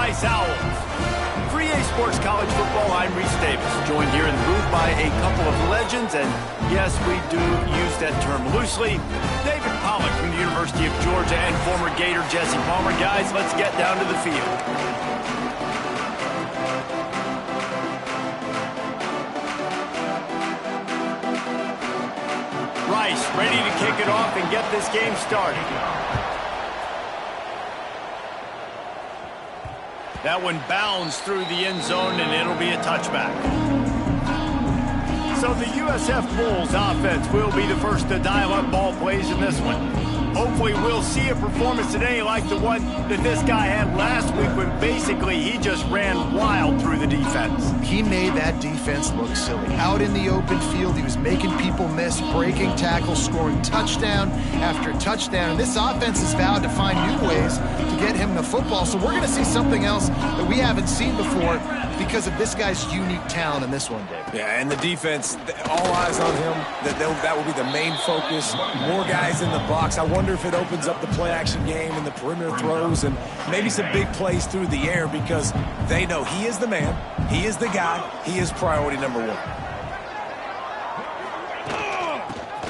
Rice Owls. For EA Sports College Football, I'm Reese Davis, joined here in the booth by a couple of legends, and yes, we do use that term loosely. David Pollack from the University of Georgia and former Gator Jesse Palmer. Guys, let's get down to the field. Rice ready to kick it off and get this game started. That one bounds through the end zone, and it'll be a touchback. So the USF Bulls offense will be the first to dial up ball plays in this one. Hopefully we'll see a performance today like the one that this guy had last week when basically he just ran wild through the defense. He made that defense look silly. Out in the open field, he was making people miss, breaking tackles, scoring touchdown after touchdown. And this offense has vowed to find new ways to get him the football. So we're going to see something else that we haven't seen before because of this guy's unique talent in this one, Dave. Yeah, and the defense, all eyes on him. That will be the main focus. More guys in the box. I wonder if it opens up the play-action game and the perimeter throws and maybe some big plays through the air because they know he is the man, he is the guy, he is priority number one.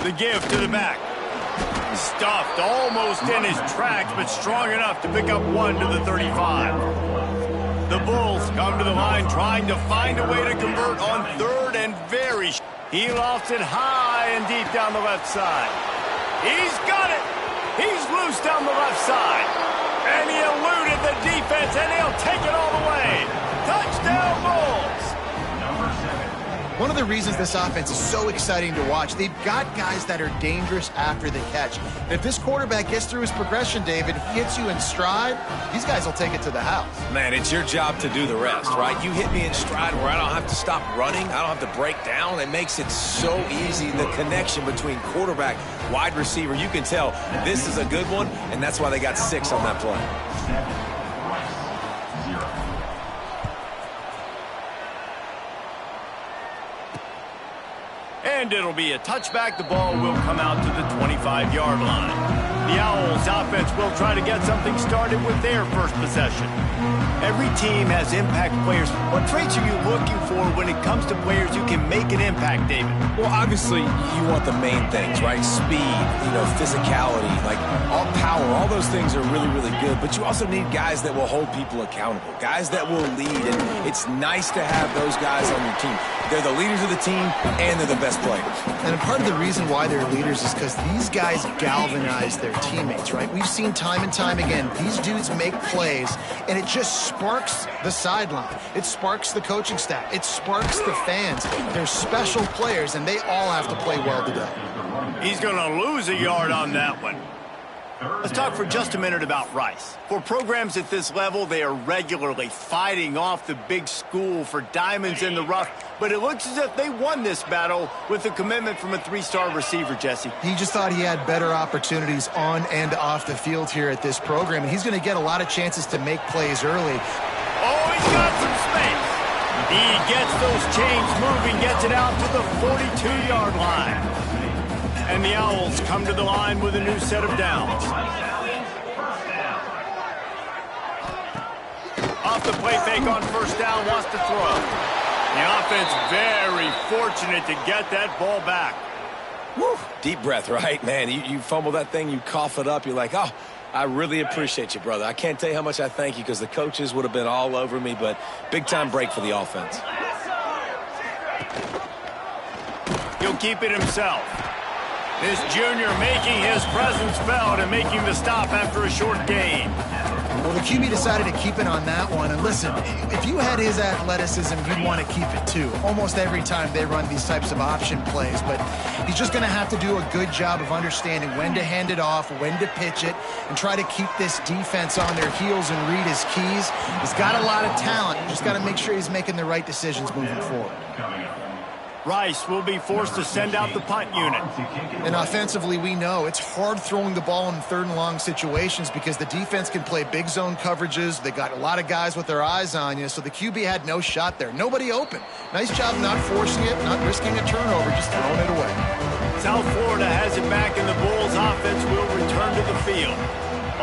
The give to the back. Stuffed almost in his tracks, but strong enough to pick up one to the 35. The Bulls come to the line trying to find a way to convert on third and very. He lofts it high and deep down the left side. He's got it. He's loose down the left side. And he eluded the defense, and he'll take it all the way. Touchdown, Bulls. One of the reasons this offense is so exciting to watch, they've got guys that are dangerous after the catch. And if this quarterback gets through his progression, David, hits you in stride, these guys will take it to the house. Man, it's your job to do the rest, right? You hit me in stride where I don't have to stop running. I don't have to break down. It makes it so easy, the connection between quarterback, wide receiver. You can tell this is a good one, and that's why they got 6 on that play. And it'll be a touchback. The ball will come out to the 25-yard line. The Owls offense will try to get something started with their first possession. Every team has impact players. What traits are you looking for when it comes to players who can make an impact, David? Well, obviously, you want the main things, right? Speed, physicality, like all power, all those things are really, really good. But you also need guys that will hold people accountable, guys that will lead. And it's nice to have those guys on your team. They're the leaders of the team, and they're the best players. And part of the reason why they're leaders is because these guys galvanize their teammates, right? We've seen time and time again, these dudes make plays, and it just sparks the sideline. It sparks the coaching staff. It sparks the fans. They're special players, and they all have to play well today. He's going to lose a yard on that one. Let's talk for just a minute about Rice. For programs at this level, they are regularly fighting off the big school for diamonds in the rough, but it looks as if they won this battle with a commitment from a 3-star receiver, Jesse. He just thought he had better opportunities on and off the field here at this program, and he's going to get a lot of chances to make plays early. Oh, he's got some space. He gets those chains moving, gets it out to the 42-yard line. And the Owls come to the line with a new set of downs. Off the play fake on first down, wants to throw. The offense very fortunate to get that ball back. Woo. Deep breath, right? Man, you fumble that thing, you cough it up, you're like, oh, I really appreciate you, brother. I can't tell you how much I thank you because the coaches would have been all over me, but big-time break for the offense. He'll keep it himself. This junior making his presence felt and making the stop after a short gain. Well, the QB decided to keep it on that one. And listen, if you had his athleticism, you'd want to keep it too. Almost every time they run these types of option plays. But he's just going to have to do a good job of understanding when to hand it off, when to pitch it, and try to keep this defense on their heels and read his keys. He's got a lot of talent. You just got to make sure he's making the right decisions moving forward. Rice will be forced to send out the punt unit. And offensively, we know it's hard throwing the ball in 3rd and long situations because the defense can play big zone coverages. They got a lot of guys with their eyes on you, so the QB had no shot there. Nobody open. Nice job not forcing it, not risking a turnover, just throwing it away. South Florida has it back, and the Bulls offense will return to the field.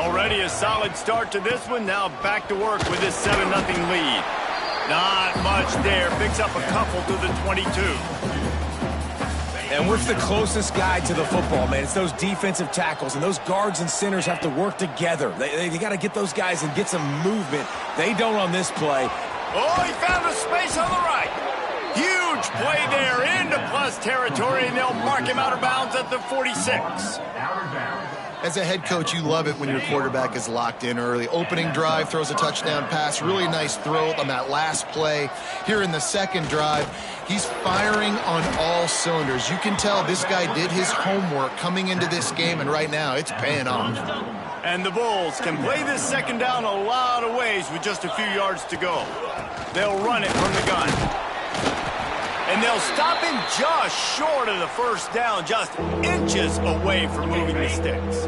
Already a solid start to this one. Now back to work with this 7-0 lead. Not much there. Picks up a couple to the 22. And what's the closest guy to the football, man? It's those defensive tackles, and those guards and centers have to work together. They got to get those guys and get some movement. They don't on this play. Oh, he found a space on the right. Huge play there into plus territory, and they'll mark him out of bounds at the 46. As a head coach, you love it when your quarterback is locked in early. Opening drive, throws a touchdown pass. Really nice throw on that last play. Here in the second drive, he's firing on all cylinders. You can tell this guy did his homework coming into this game, and right now it's paying off. And the Bulls can play this second down a lot of ways with just a few yards to go. They'll run it from the gun. And they'll stop him just short of the first down, just inches away from moving the sticks.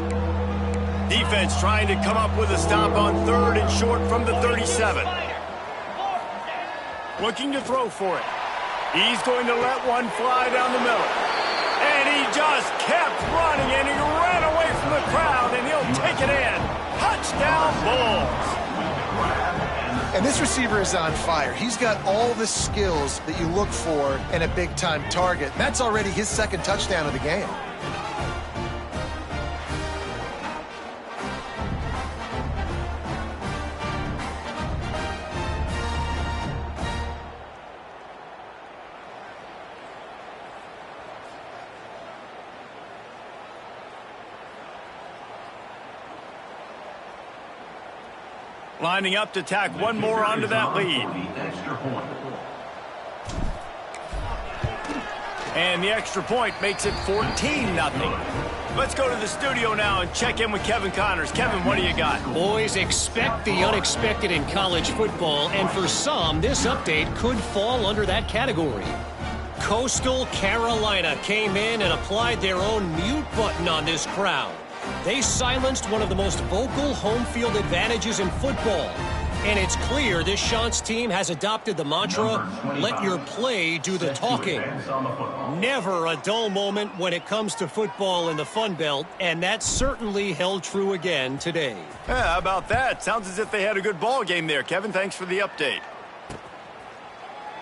Defense trying to come up with a stop on 3rd and short from the 37. Looking to throw for it. He's going to let one fly down the middle. And he just kept running, and he ran away from the crowd, and he'll take it in. Touchdown, Bulls. And this receiver is on fire. He's got all the skills that you look for in a big-time target. That's already his second touchdown of the game. Lining up to tack one more onto that lead. And the extra point makes it 14-0. Let's go to the studio now and check in with Kevin Connors. Kevin, what do you got? Boys, expect the unexpected in college football, and for some, this update could fall under that category. Coastal Carolina came in and applied their own mute button on this crowd. They silenced one of the most vocal home field advantages in football. And it's clear this Chants team has adopted the mantra, let your play do the talking. Never a dull moment when it comes to football in the Fun Belt, and that certainly held true again today. Yeah, how about that? Sounds as if they had a good ball game there. Kevin, thanks for the update.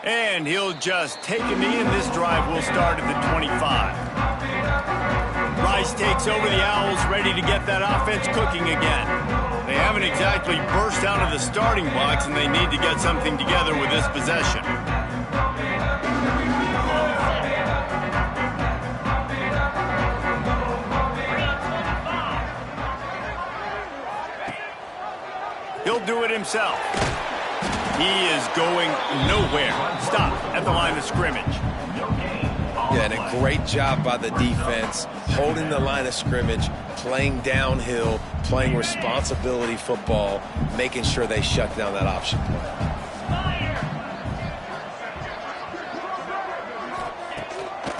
And he'll just take a knee, and this drive will start at the 25. Rice takes over the Owls, ready to get that offense cooking again. They haven't exactly burst out of the starting blocks, and they need to get something together with this possession. He'll do it himself. He is going nowhere. Stop at the line of scrimmage. Yeah, and a great job by the defense, holding the line of scrimmage, playing downhill, playing responsibility football, making sure they shut down that option play.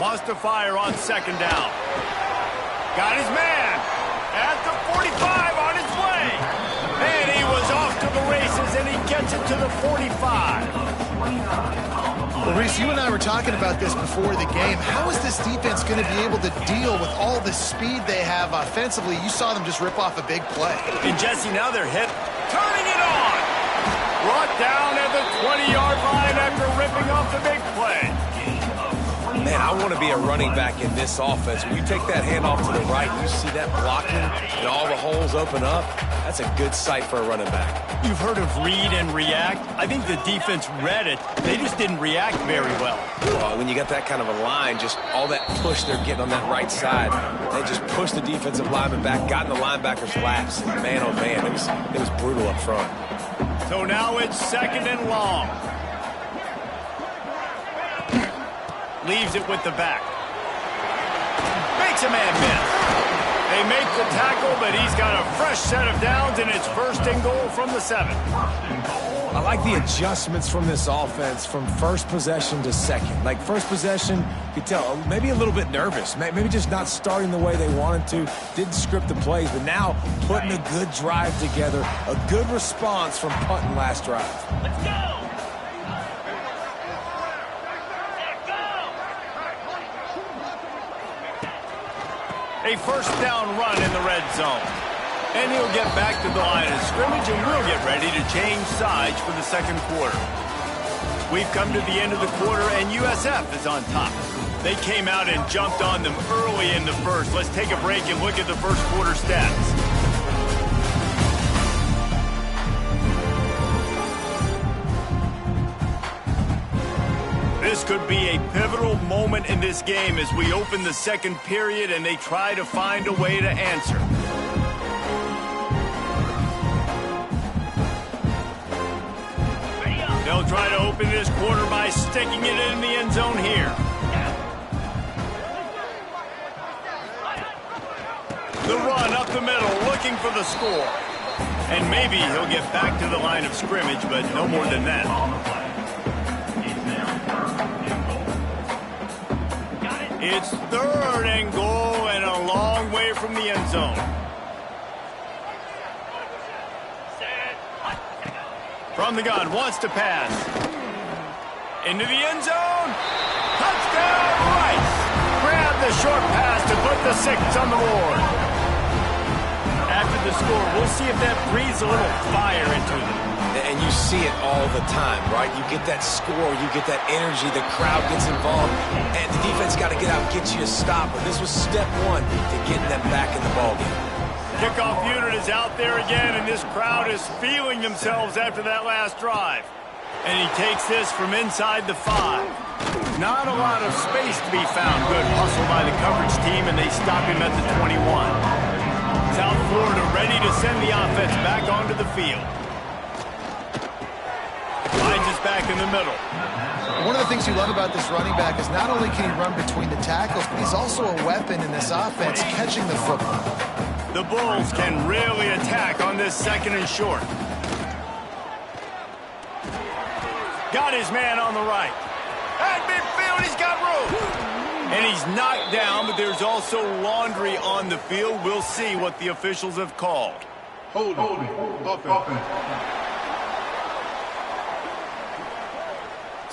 Wants to fire on second down. Got his man at the 45 on his way. And he was off to the races, and he gets it to the 45. Well, Reese, you and I were talking about this before the game. How is this defense going to be able to deal with all the speed they have offensively? You saw them just rip off a big play. And Jesse, now they're hit. Turning it on. Brought down at the 20-yard line after ripping off the big play. Man, I want to be a running back in this offense. When you take that handoff to the right, you see that blocking and all the holes open up. That's a good sight for a running back. You've heard of read and react. I think the defense read it. They just didn't react very well. When you got that kind of a line, just all that push they're getting on that right side, they just pushed the defensive lineman back, got in the linebacker's laps. Man, oh man, it was brutal up front. So now it's second and long. Leaves it with the back. Makes a man miss. They make the tackle, but he's got a fresh set of downs, and it's first and goal from the 7. I like the adjustments from this offense from first possession to second. Like first possession, you could tell maybe a little bit nervous, maybe just not starting the way they wanted to, didn't script the plays, but now putting a good drive together, a good response from punting last drive. Let's go! A first down run in the red zone. And he'll get back to the line of scrimmage, and we'll get ready to change sides for the second quarter. We've come to the end of the quarter, and USF is on top. They came out and jumped on them early in the first. Let's take a break and look at the first quarter stats. This could be a pivotal moment in this game as we open the second period and they try to find a way to answer. They'll try to open this quarter by sticking it in the end zone here. The run up the middle, looking for the score. And maybe he'll get back to the line of scrimmage, but no more than that. It's third and goal and a long way from the end zone. From the gun, wants to pass. Into the end zone. Touchdown, Rice. Grab the short pass to put the 6 on the board. After the score, we'll see if that breathes a little fire into them. And you see it all the time, right? You get that score, you get that energy, the crowd gets involved, and the defense got to get out and get you a stop. But this was step one to getting them back in the ballgame. Kickoff unit is out there again, and this crowd is feeling themselves after that last drive. And he takes this from inside the 5. Not a lot of space to be found. Good hustle by the coverage team, and they stop him at the 21. South Florida ready to send the offense back onto the field. Finds us back in the middle. One of the things you love about this running back is not only can he run between the tackles, but he's also a weapon in this offense catching the football. The Bulls can really attack on this second and short. Got his man on the right. At midfield, he's got room. And he's knocked down, but there's also laundry on the field. We'll see what the officials have called. Holding. Offense.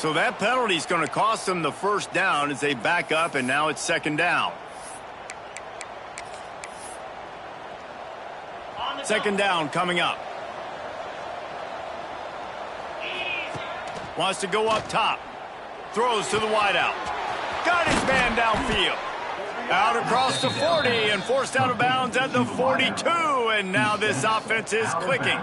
So that penalty is going to cost them the first down as they back up, and now it's second down. Second down coming up. Wants to go up top. Throws to the wideout. Got his man downfield. Out across the 40 and forced out of bounds at the 42. And now this offense is clicking.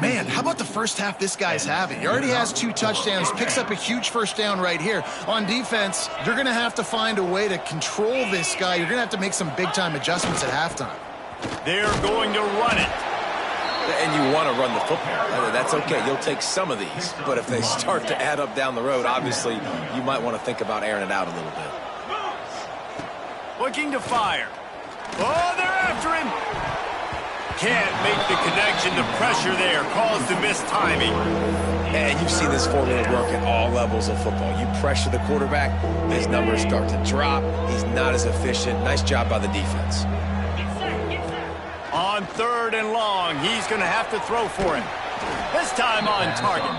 Man, how about the first half this guy's having? He already has 2 touchdowns, picks up a huge first down right here. On defense, you're going to have to find a way to control this guy. You're going to have to make some big-time adjustments at halftime. They're going to run it. And you want to run the football. That's okay. You'll take some of these. But if they start to add up down the road, obviously, you might want to think about airing it out a little bit. Looking to fire. Oh, they're after him. Can't make the connection. The pressure there caused the mistiming. And you've seen this formula work at all levels of football. You pressure the quarterback, his numbers start to drop. He's not as efficient. Nice job by the defense. On third and long, he's going to have to throw for it. This time on target.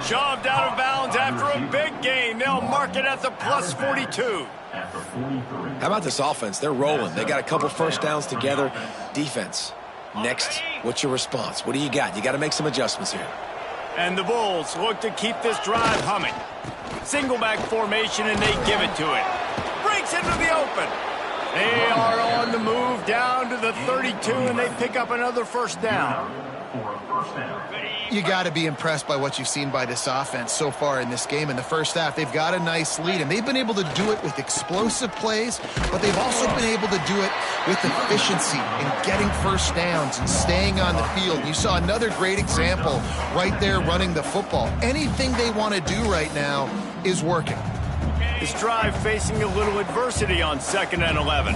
Shoved out of bounds after a big gain. They'll mark it at the plus 42. How about this offense? They're rolling. They got a couple first downs together. Defense. Next, what's your response? What do you got? You got to make some adjustments here. And the Bulls look to keep this drive humming. Single back formation, and they give it to it. Breaks into the open. They are on the move down to the 32, and they pick up another first down. You got to be impressed by what you've seen by this offense so far in this game. In the first half, they've got a nice lead, and they've been able to do it with explosive plays, but they've also been able to do it with efficiency and getting first downs and staying on the field. You saw another great example right there running the football. Anything they want to do right now is working. This drive facing a little adversity on 2nd and 11.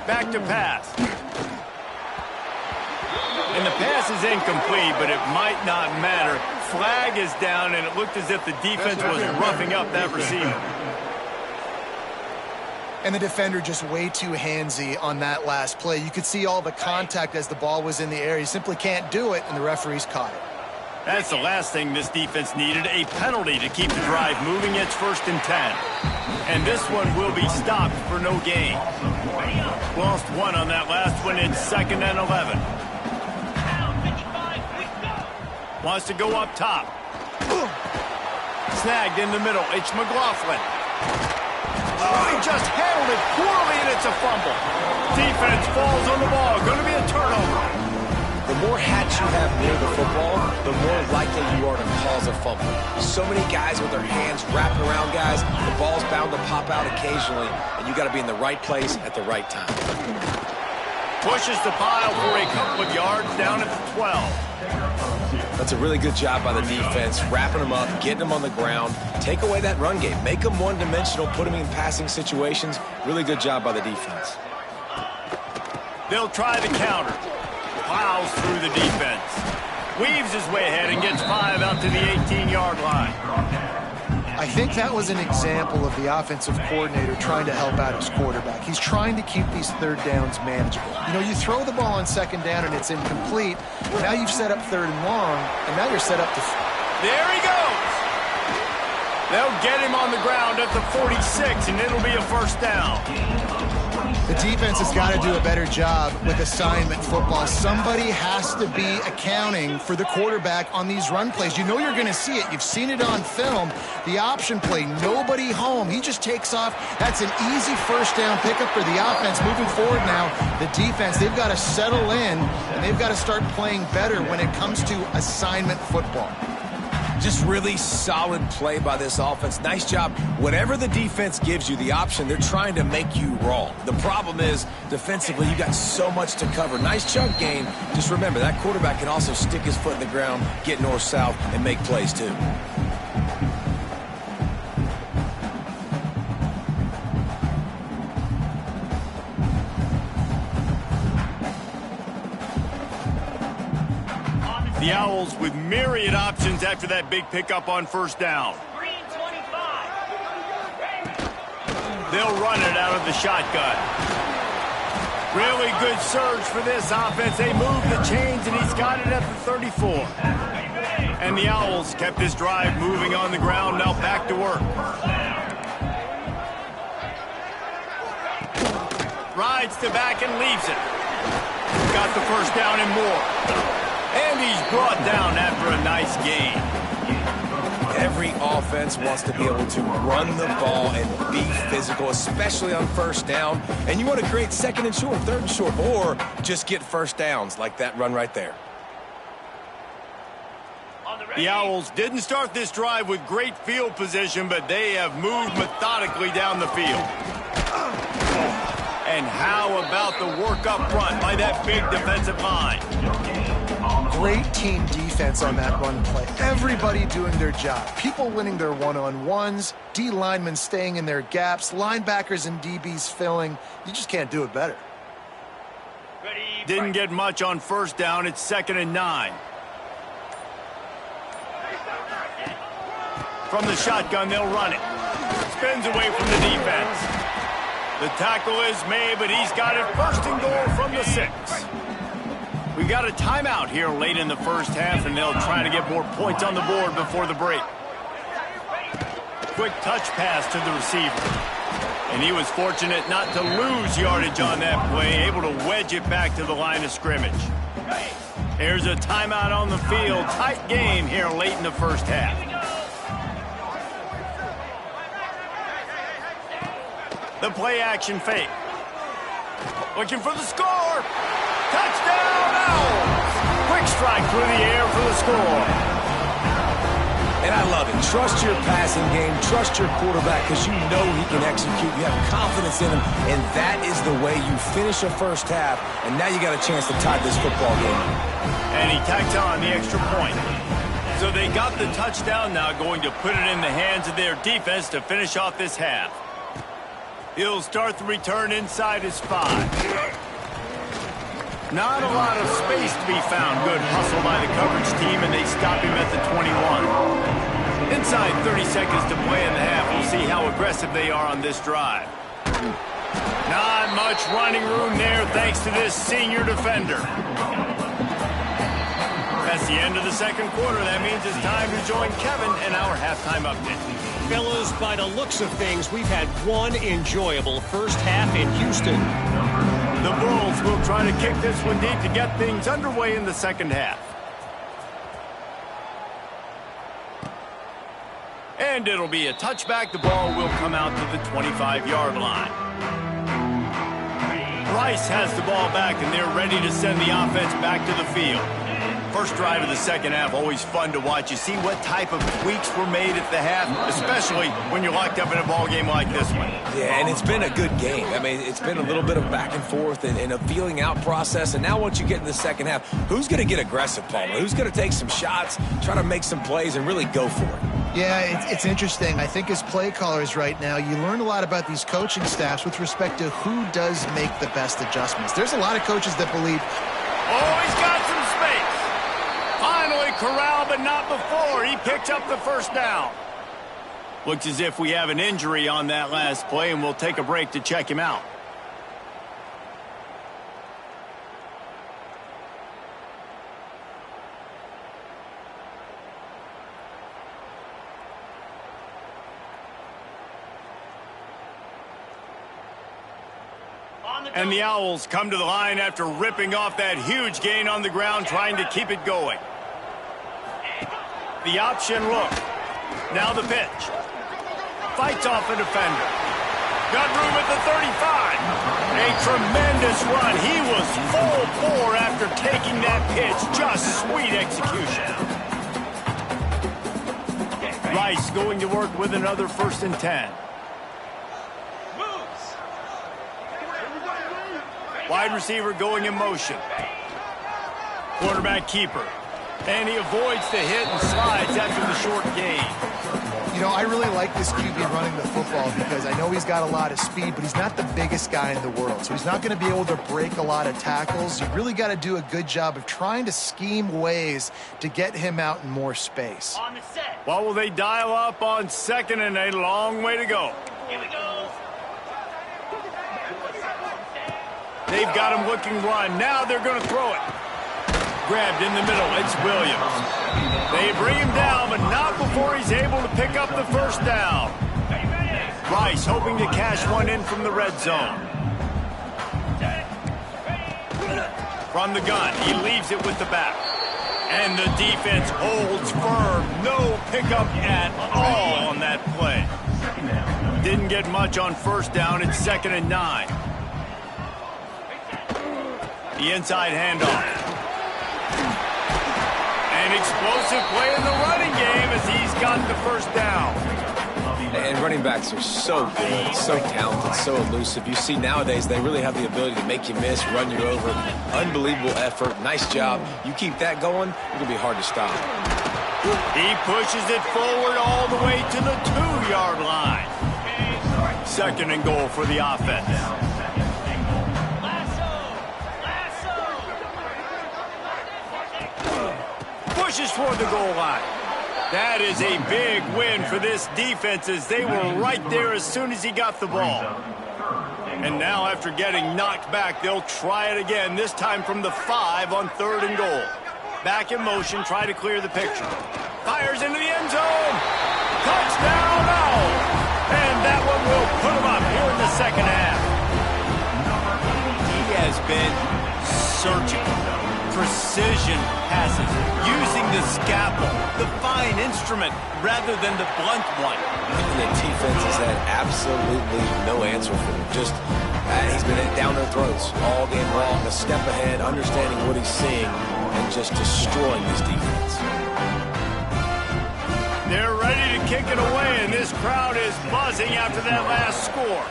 Back to pass. And the pass is incomplete, but it might not matter. Flag is down, and it looked as if the defense was roughing up that receiver. And the defender just way too handsy on that last play. You could see all the contact as the ball was in the air. He simply can't do it, and the referees caught it. That's the last thing this defense needed, a penalty to keep the drive moving. It's 1st and 10. And this one will be stopped for no gain. Lost one on that last one. It's 2nd and 11. Wants to go up top. Snagged in the middle. It's McLaughlin. Oh, he just handled it poorly, and it's a fumble. Defense falls on the ball. Going to be a turnover. The more hats you have near the football, the more likely you are to cause a fumble. So many guys with their hands wrapped around guys, the ball's bound to pop out occasionally, and you got to be in the right place at the right time. Pushes the pile for a couple of yards down at the 12. That's a really good job by the defense, wrapping them up, getting them on the ground. Take away that run game. Make them one-dimensional, put them in passing situations. Really good job by the defense. They'll try the counter. Plows through the defense. Weaves his way ahead and gets 5 out to the 18-yard line. I think that was an example of the offensive coordinator trying to help out his quarterback. He's trying to keep these 3rd downs manageable. You know, you throw the ball on 2nd down and it's incomplete. Now you've set up 3rd and long, and now you're set up to... There he goes. They'll get him on the ground at the 46, and it'll be a 1st down. The defense has got to do a better job with assignment football. Somebody has to be accounting for the quarterback on these run plays. You know you're going to see it. You've seen it on film. The option play, nobody home. He just takes off. That's an easy 1st down pickup for the offense. Moving forward now, the defense, they've got to settle in, and they've got to start playing better when it comes to assignment football. Just really solid play by this offense. Nice job. Whatever the defense gives you the option, they're trying to make you wrong. The problem is, defensively, you got so much to cover. Nice chunk gain. Just remember, that quarterback can also stick his foot in the ground, get north-south, and make plays too. The Owls with myriad options after that big pickup on 1st down. They'll run it out of the shotgun. Really good surge for this offense. They move the chains, and he's got it at the 34. And the Owls kept this drive moving on the ground. Now back to work. Rides to back and leaves it. Got the 1st down and more. And he's brought down after a nice gain. Every offense wants to be able to run the ball and be physical, especially on 1st down. And you want to create 2nd and short, 3rd and short, or just get 1st downs like that run right there. The Owls didn't start this drive with great field position, but they have moved methodically down the field. And how about the work up front by that big defensive line? Great team defense on that run play. Everybody doing their job. People winning their one-on-ones, D linemen staying in their gaps, linebackers and DBs filling. You just can't do it better. Didn't get much on 1st down. It's 2nd and 9. From the shotgun, they'll run it. Spins away from the defense. The tackle is made, but he's got it 1st and goal from the 6. We got a timeout here late in the 1st half, and they'll try to get more points on the board before the break. Quick touch pass to the receiver. And he was fortunate not to lose yardage on that play, able to wedge it back to the line of scrimmage. Here's a timeout on the field. Tight game here late in the 1st half. The play action fake. Looking for the score. Touchdown, Owls! Quick strike through the air for the score. And I love it. Trust your passing game. Trust your quarterback because you know he can execute. You have confidence in him, and that is the way you finish a 1st half, and now you got a chance to tie this football game. And he tacked on the extra point. So they got the touchdown now, going to put it in the hands of their defense to finish off this half. He'll start the return inside his 5. Not a lot of space to be found. Good hustle by the coverage team, and they stop him at the 21. Inside 30 seconds to play in the half. We'll see how aggressive they are on this drive. Not much running room there thanks to this senior defender. As the end of the second quarter. That means it's time to join Kevin in our halftime update. Fellas, by the looks of things, we've had one enjoyable first half in Houston. The Bulls will try to kick this one deep to get things underway in the second half. And it'll be a touchback. The ball will come out to the 25-yard line. Rice has the ball back, and they're ready to send the offense back to the field. First drive of the second half, always fun to watch. You see what type of tweaks were made at the half, especially when you're locked up in a ball game like this one. Yeah, and it's been a good game. I mean, it's been a little bit of back and forth and a feeling out process. And now once you get in the second half, who's going to get aggressive, Palmer? Who's going to take some shots, try to make some plays, and really go for it? Yeah, it's interesting. I think as play callers right now, you learn a lot about these coaching staffs with respect to who does make the best adjustments. There's a lot of coaches that believe, oh, he's got some space. Finally corralled, but not before. He picked up the first down. Looks as if we have an injury on that last play, and we'll take a break to check him out. And the Owls come to the line after ripping off that huge gain on the ground, trying to keep it going. The option look. Now the pitch. Fights off a defender. Got room at the 35. A tremendous run. He was full bore after taking that pitch. Just sweet execution. Rice going to work with another 1st and 10. Wide receiver going in motion. Quarterback keeper. And he avoids the hit and slides after the short gain. you know, I really like this QB running the football because I know he's got a lot of speed, but he's not the biggest guy in the world. So he's not going to be able to break a lot of tackles. You really got to do a good job of trying to scheme ways to get him out in more space. On the set. What will they dial up on second and a long way to go? Here we go. They've got him looking run. Now they're going to throw it. Grabbed in the middle. It's Williams. They bring him down, but not before he's able to pick up the first down. Rice hoping to cash one in from the red zone. From the gun, he leaves it with the back. And the defense holds firm. No pickup at all on that play. Didn't get much on first down. It's 2nd and 9. The inside handoff. An explosive play in the running game as he's got the first down. And running backs are so good, so talented, so elusive. You see nowadays they really have the ability to make you miss, run you over. Unbelievable effort. Nice job. You keep that going, it'll be hard to stop. He pushes it forward all the way to the 2-yard line. 2nd and goal for the offense. Pushes toward the goal line. That is a big win for this defense as they were right there as soon as he got the ball. And now after getting knocked back, they'll try it again, this time from the 5 on 3rd and goal. Back in motion, try to clear the picture. Fires into the end zone. Touchdown, no! And that one will put him up here in the second half. He has been surgical. Precision passes, using the scalpel, the fine instrument, rather than the blunt one. And the defense has had absolutely no answer for him. Just, he's been down their throats all game long, a step ahead, understanding what he's seeing, and just destroying this defense. They're ready to kick it away, and this crowd is buzzing after that last score.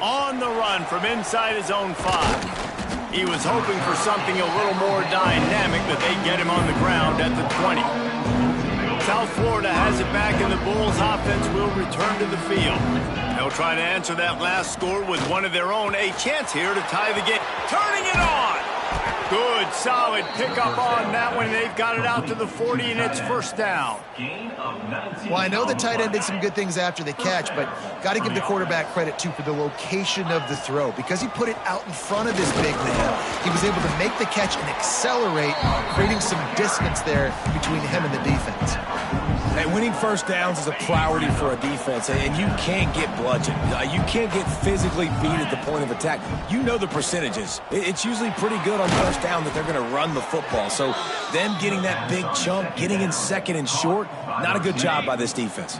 On the run from inside his own 5. He was hoping for something a little more dynamic, but they get him on the ground at the 20. South Florida has it back, and the Bulls offense will return to the field. They'll try to answer that last score with one of their own. A chance here to tie the game. Turning it on! Good, solid pickup on that one. They've got it out to the 40, and it's first down. Well, I know the tight end did some good things after the catch, but got to give the quarterback credit, too, for the location of the throw. Because he put it out in front of his big man, he was able to make the catch and accelerate, creating some distance there between him and the defense. And winning first downs is a priority for a defense, and you can't get bludgeoned. You can't get physically beat at the point of attack. You know the percentages. It's usually pretty good on first down that they're going to run the football. So them getting that big chunk, getting in second and short, not a good job by this defense.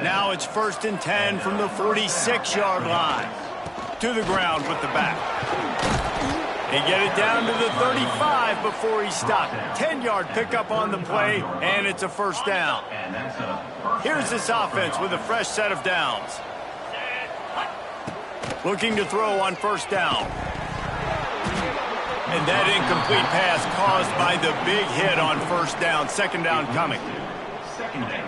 Now it's 1st and 10 from the 46-yard line. To the ground with the back. They get it down to the 35 before he stopped. 10-yard pickup on the play, and it's a first down. Here's this offense with a fresh set of downs. Looking to throw on first down. And that incomplete pass caused by the big hit on first down. Second down coming.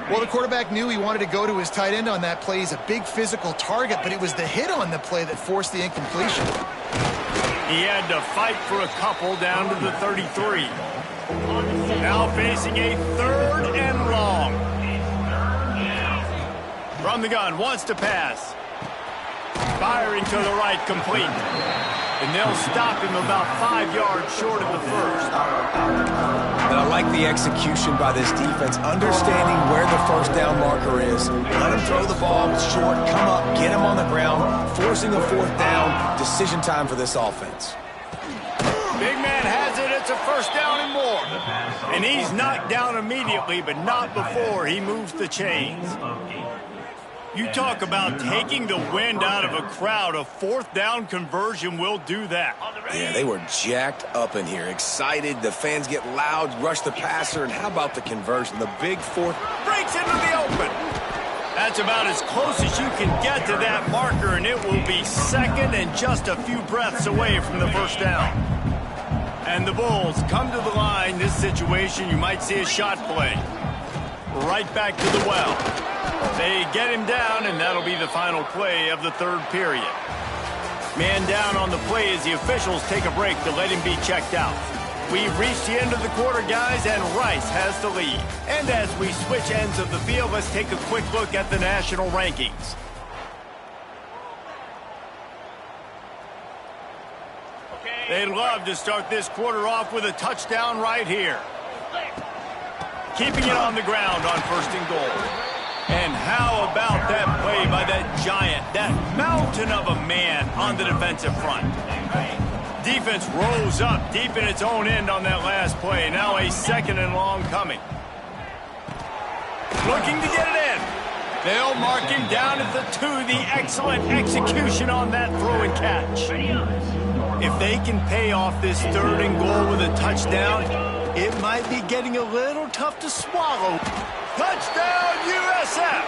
Well, the quarterback knew he wanted to go to his tight end on that play. He's a big physical target, but it was the hit on the play that forced the incompletion. He had to fight for a couple down to the 33. Now facing a 3rd and long. From the gun, wants to pass. Firing to the right, complete. And they'll stop him about 5 yards short of the first. And I like the execution by this defense, understanding where the first down marker is. Let him throw the ball short, come up, get him on the ground, forcing a 4th down. Decision time for this offense. Big man has it. It's a first down and more. And he's knocked down immediately, but not before he moves the chains. You talk about taking the wind out of a crowd. A 4th down conversion will do that. Yeah, they were jacked up in here, excited. The fans get loud, rush the passer, and how about the conversion? The big 4th breaks into the open. That's about as close as you can get to that marker, and it will be second and just a few breaths away from the first down. And the Bulls come to the line. This situation, you might see a shot play. Right back to the well. They get him down, and that'll be the final play of the 3rd period. Man down on the play as the officials take a break to let him be checked out. We've reached the end of the quarter, guys, and Rice has the lead. And as we switch ends of the field, let's take a quick look at the national rankings. They'd love to start this quarter off with a touchdown right here. Keeping it on the ground on 1st and goal. And how about that play by that giant, that mountain of a man on the defensive front? Defense rose up deep in its own end on that last play. Now a 2nd and long coming. Looking to get it in. They'll mark him down at the 2. The excellent execution on that throw and catch. If they can pay off this 3rd and goal with a touchdown, it might be getting a little tough to swallow. Touchdown, USF!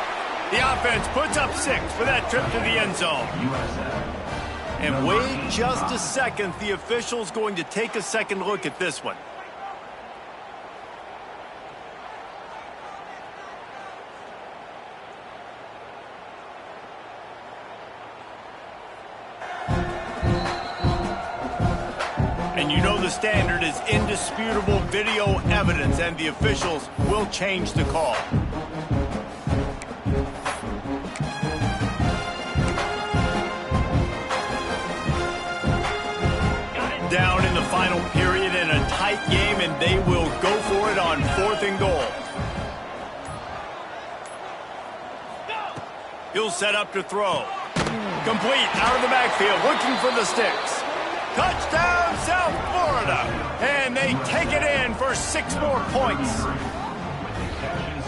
The offense puts up 6 for that trip to the end zone. And wait just a second. The official's going to take a second look at this one. And you know the standard is indisputable video evidence, and the officials will change the call. Down in the final period in a tight game, and they will go for it on 4th and goal. He'll set up to throw. Complete out of the backfield, looking for the sticks. Touchdown, South Florida. And they take it in for 6 more points.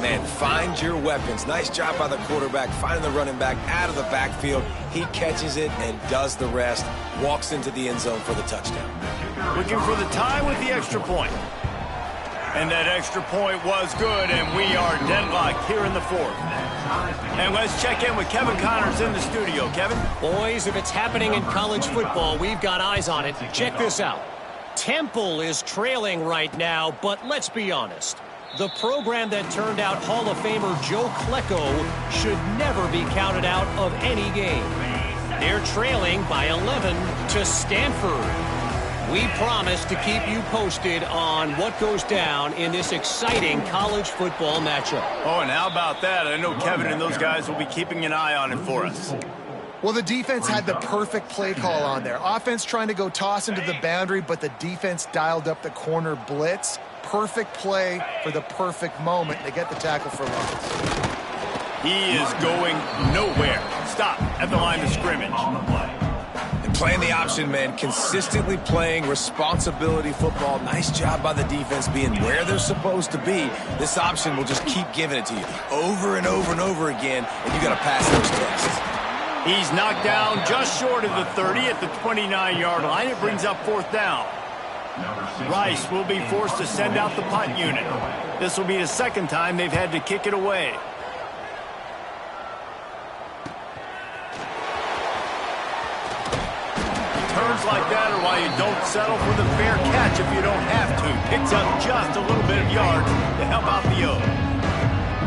Man, find your weapons. Nice job by the quarterback, finding the running back out of the backfield. He catches it and does the rest. Walks into the end zone for the touchdown. Looking for the tie with the extra point. And that extra point was good, and we are deadlocked here in the 4th. And let's check in with Kevin Connors in the studio. Kevin? Boys, if it's happening in college football, we've got eyes on it. Check this out. Temple is trailing right now, but let's be honest. The program that turned out Hall of Famer Joe Klecko should never be counted out of any game. They're trailing by 11 to Stanford. We promise to keep you posted on what goes down in this exciting college football matchup. Oh, and how about that? I know Kevin and those guys will be keeping an eye on it for us. Well, the defense had the perfect play call on there. Offense trying to go toss into the boundary, but the defense dialed up the corner blitz. Perfect play for the perfect moment. They get the tackle for loss. He is going nowhere. Stop at the line of scrimmage. And playing the option, man, consistently playing responsibility football. Nice job by the defense being where they're supposed to be. This option will just keep giving it to you over and over and over again, and you got to pass those tests. He's knocked down just short of the 30 at the 29-yard line. It brings up 4th down. Rice will be forced to send out the punt unit. This will be the second time they've had to kick it away. Turns like that are why you don't settle for the fair catch if you don't have to. Picks up just a little bit of yards to help out the O.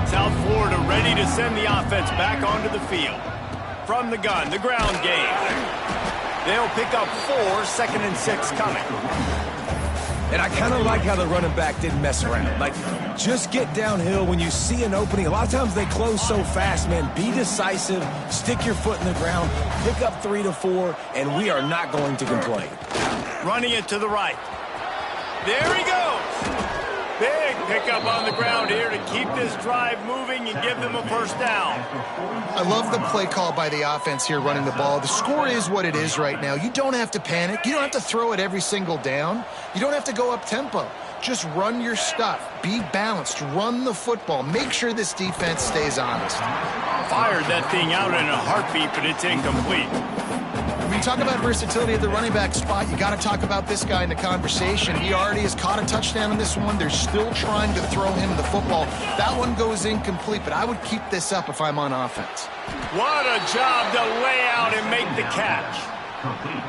South Florida ready to send the offense back onto the field. From the gun, the ground game. They'll pick up 4, 2nd and 6 coming. And I kind of like how the running back didn't mess around. Like, just get downhill when you see an opening. A lot of times they close so fast, man. Be decisive, stick your foot in the ground, pick up 3 to 4, and we are not going to complain. Running it to the right. There he goes. Big pickup on the ground here to keep this drive moving and give them a 1st down. I love the play call by the offense here running the ball. The score is what it is right now. You don't have to panic. You don't have to throw it every single down. You don't have to go up tempo. Just run your stuff. Be balanced. Run the football. Make sure this defense stays honest. Fired that thing out in a heartbeat, but it's incomplete. When you talk about versatility at the running back spot, you got to talk about this guy in the conversation. He already has caught a touchdown in this one. They're still trying to throw him the football. That one goes incomplete, but I would keep this up if I'm on offense. What a job to lay out and make the catch.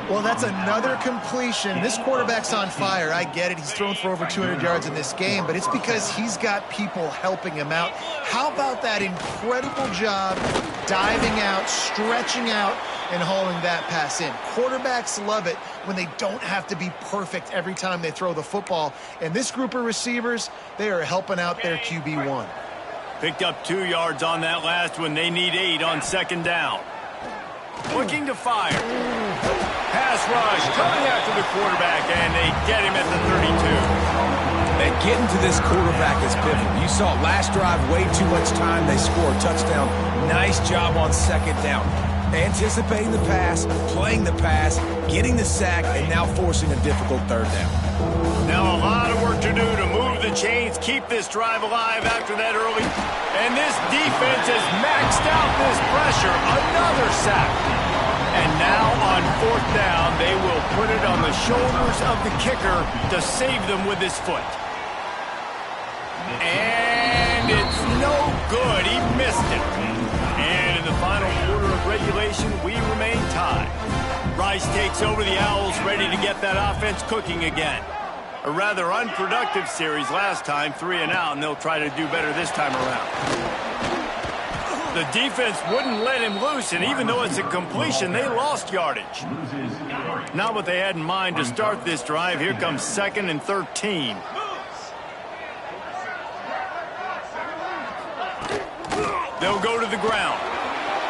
Well, that's another completion. This quarterback's on fire. I get it. He's thrown for over 200 yards in this game, but it's because he's got people helping him out. How about that incredible job diving out, stretching out, and hauling that pass in? Quarterbacks love it when they don't have to be perfect every time they throw the football. And this group of receivers, they are helping out their QB1. Picked up 2 yards on that last one. They need 8 on 2nd down. Looking to fire. Pass rush coming after the quarterback, and they get him at the 32. And getting to this quarterback is pivotal. You saw it last drive, way too much time. They score a touchdown. Nice job on 2nd down. Anticipating the pass, playing the pass, getting the sack, and now forcing a difficult 3rd down. Now a lot of work to do to move the chains, keep this drive alive after that early. And this defense has maxed out this pressure. Another sack. And now on 4th down, they will put it on the shoulders of the kicker to save them with his foot. And it's no good. He missed it. And in the final quarter of regulation, we remain tied. Rice takes over the Owls, ready to get that offense cooking again. A rather unproductive series last time, 3 and out, and they'll try to do better this time around. The defense wouldn't let him loose, and even though it's a completion, they lost yardage. Not what they had in mind to start this drive. Here comes 2nd and 13. They'll go to the ground.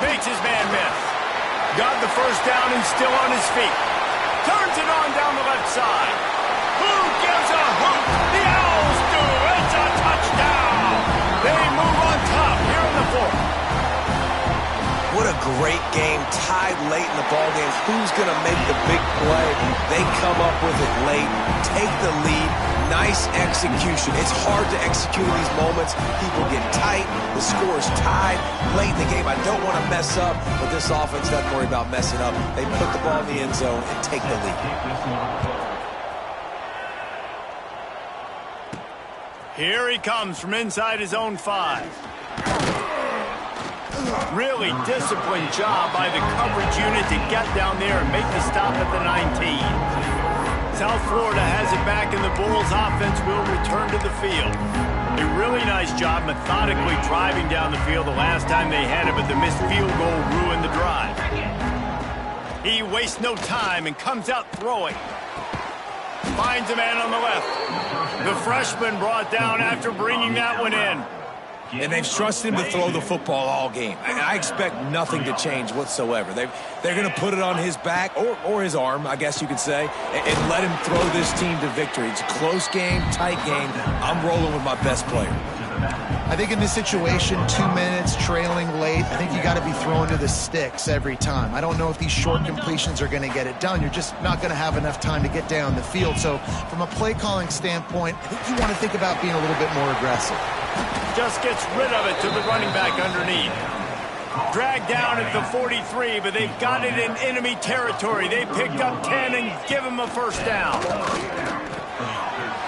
Makes his man miss. Got the 1st down and still on his feet. Turns it on down the left side. Who gives a hoot? The Owls do. It's a touchdown. They move on top here in the 4th. What a great game, tied late in the ballgame. Who's going to make the big play? They come up with it late, take the lead. Nice execution. It's hard to execute in these moments. People get tight. The score is tied late in the game. I don't want to mess up, but this offense doesn't worry about messing up. They put the ball in the end zone and take the lead. Here he comes from inside his own 5. Really disciplined job by the coverage unit to get down there and make the stop at the 19. South Florida has it back, and the Bulls offense will return to the field. A really nice job methodically driving down the field the last time they had it, but the missed field goal ruined the drive. He wastes no time and comes out throwing. finds a man on the left. The freshman brought down after bringing that one in. And they've trusted him to throw the football all game. I expect nothing to change whatsoever. They're going to put it on his back, or his arm, I guess you could say, and let him throw this team to victory. It's a close game, tight game. I'm rolling with my best player. I think in this situation, 2 minutes, trailing late, I think you got to be throwing to the sticks every time. I don't know if these short completions are going to get it done. You're just not going to have enough time to get down the field. So from a play calling standpoint, I think you want to think about being a little bit more aggressive. Just gets rid of it to the running back underneath. Dragged down at the 43, but they've got it in enemy territory. They picked up 10 and give him a first down.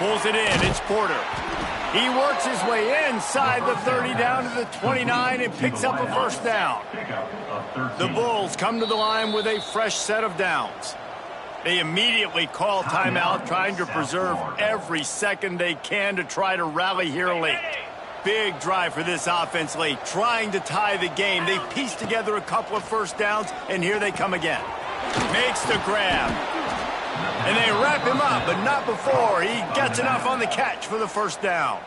Pulls it in. It's Porter. He works his way inside the 30 down to the 29 and picks up a first down. The Bulls come to the line with a fresh set of downs. They immediately call timeout, trying to preserve every second they can to try to rally here late. Big drive for this offense late, trying to tie the game. They piece together a couple of first downs, and here they come again. Makes the grab. And they wrap him up, but not before he gets enough on the catch for the first down.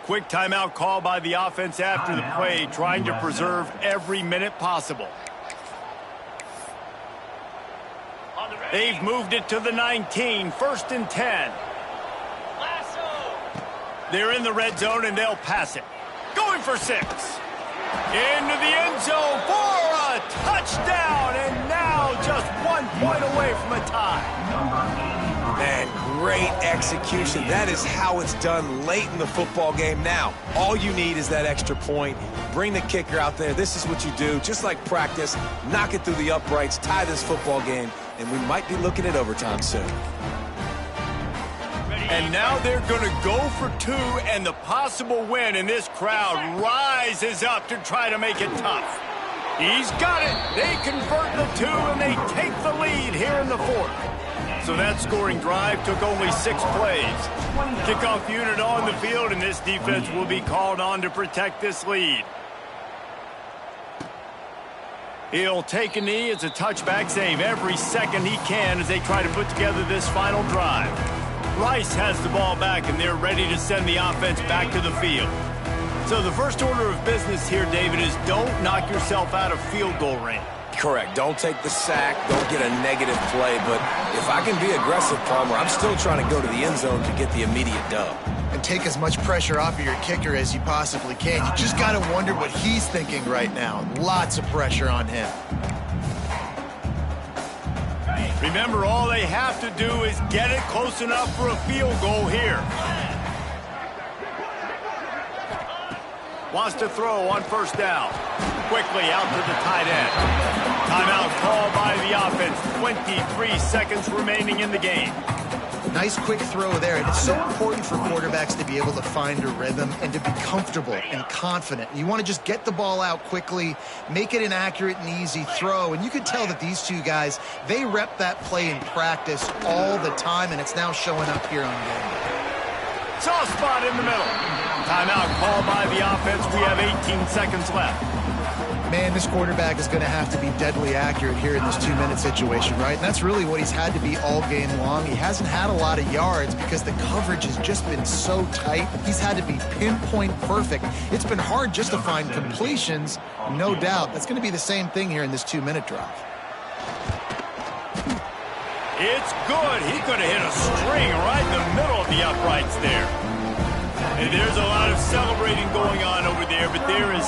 Quick timeout call by the offense after the play, trying to preserve every minute possible. They've moved it to the 19, 1st and 10. They're in the red zone, and they'll pass it. Going for 6. Into the end zone for a touchdown, and now just 1 point away from a tie. Man, great execution. That is how it's done late in the football game. Now, all you need is that extra point. Bring the kicker out there. This is what you do. Just like practice, knock it through the uprights, tie this football game, and we might be looking at overtime soon. And now they're going to go for 2, and the possible win, and this crowd rises up to try to make it tough. He's got it. They convert the 2, and they take the lead here in the 4th. So that scoring drive took only 6 plays. Kickoff unit on the field, and this defense will be called on to protect this lead. He'll take a knee. It's a touchback save every second he can as they try to put together this final drive. Rice has the ball back, and they're ready to send the offense back to the field. So the first order of business here, David, is don't knock yourself out of field goal range. Correct. Don't take the sack. Don't get a negative play. But if I can be aggressive, Palmer, I'm still trying to go to the end zone to get the immediate dub. And take as much pressure off of your kicker as you possibly can. You just got to wonder what he's thinking right now. Lots of pressure on him. Remember, all they have to do is get it close enough for a field goal here. Wants to throw on first down. Quickly out to the tight end. Timeout called by the offense. 23 seconds remaining in the game. Nice quick throw there. And it's so important for quarterbacks to be able to find a rhythm and to be comfortable and confident. You want to just get the ball out quickly, make it an accurate and easy throw. And you can tell that these two guys, they rep that play in practice all the time, and it's now showing up here on game day. Soft spot in the middle. Timeout called by the offense. We have 18 seconds left. Man, this quarterback is going to have to be deadly accurate here in this 2-minute situation, right? And that's really what he's had to be all game long. He hasn't had a lot of yards because the coverage has just been so tight. He's had to be pinpoint perfect. It's been hard just to find completions, no doubt. That's going to be the same thing here in this 2-minute drive. It's good. He could have hit a string right in the middle of the uprights there. And there's a lot of celebrating going on over there, but there is